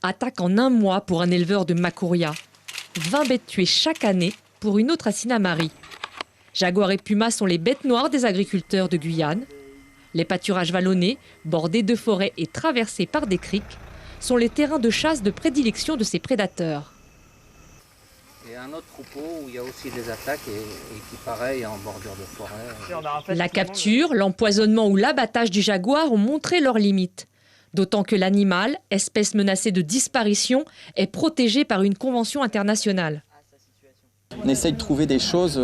Attaque en un mois pour un éleveur de Macouria. 20 bêtes tuées chaque année pour une autre à Sinnamary. Jaguars et pumas sont les bêtes noires des agriculteurs de Guyane. Les pâturages vallonnés, bordés de forêts et traversés par des criques, sont les terrains de chasse de prédilection de ces prédateurs. Il y a un autre troupeau où il y a aussi des attaques et qui, pareil, en bordure de forêt. La capture, l'empoisonnement ou l'abattage du jaguar ont montré leurs limites. D'autant que l'animal, espèce menacée de disparition, est protégé par une convention internationale. On essaye de trouver des choses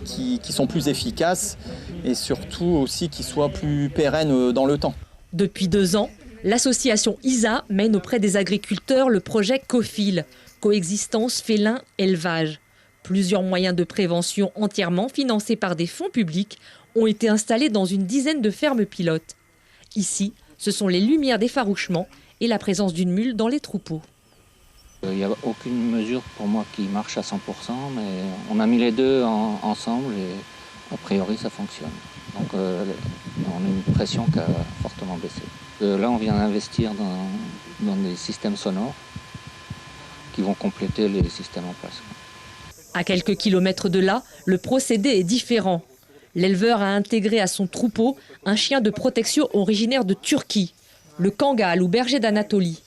qui sont plus efficaces et surtout aussi qui soient plus pérennes dans le temps. Depuis 2 ans, l'association ISA mène auprès des agriculteurs le projet COFIL, coexistence félin-élevage. Plusieurs moyens de prévention entièrement financés par des fonds publics ont été installés dans une dizaine de fermes pilotes. Ici, ce sont les lumières d'effarouchement et la présence d'une mule dans les troupeaux. Il n'y a aucune mesure pour moi qui marche à 100%, mais on a mis les deux ensemble et a priori ça fonctionne. Donc on a une pression qui a fortement baissé. Là on vient d'investir dans des systèmes sonores qui vont compléter les systèmes en place. À quelques kilomètres de là, le procédé est différent. L'éleveur a intégré à son troupeau un chien de protection originaire de Turquie, le Kangal ou berger d'Anatolie.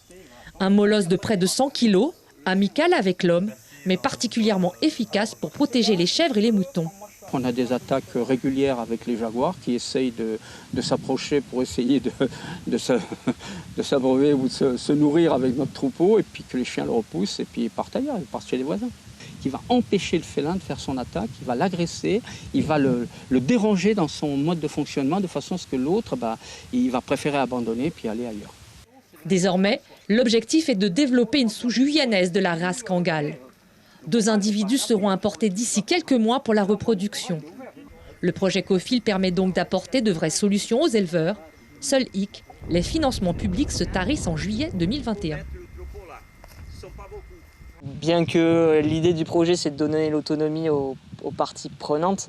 Un molosse de près de 100 kg, amical avec l'homme, mais particulièrement efficace pour protéger les chèvres et les moutons. On a des attaques régulières avec les jaguars qui essayent de s'approcher pour essayer de s'abreuver ou de se nourrir avec notre troupeau, et puis que les chiens le repoussent et puis ils partent ailleurs, ils partent chez les voisins. Qui va empêcher le félin de faire son attaque, il va l'agresser, il va le déranger dans son mode de fonctionnement de façon à ce que l'autre, il va préférer abandonner puis aller ailleurs. Désormais, l'objectif est de développer une souche guyanaise de la race Kangal. 2 individus seront importés d'ici quelques mois pour la reproduction. Le projet COFIL permet donc d'apporter de vraies solutions aux éleveurs. Seul hic, les financements publics se tarissent en juillet 2021. Bien que l'idée du projet, c'est de donner l'autonomie aux parties prenantes,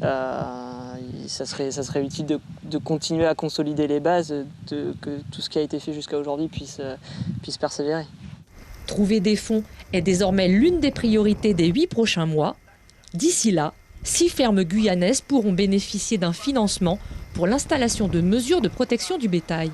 ça serait utile de continuer à consolider les bases, que tout ce qui a été fait jusqu'à aujourd'hui puisse persévérer. Trouver des fonds est désormais l'une des priorités des 8 prochains mois. D'ici là, 6 fermes guyanaises pourront bénéficier d'un financement pour l'installation de mesures de protection du bétail.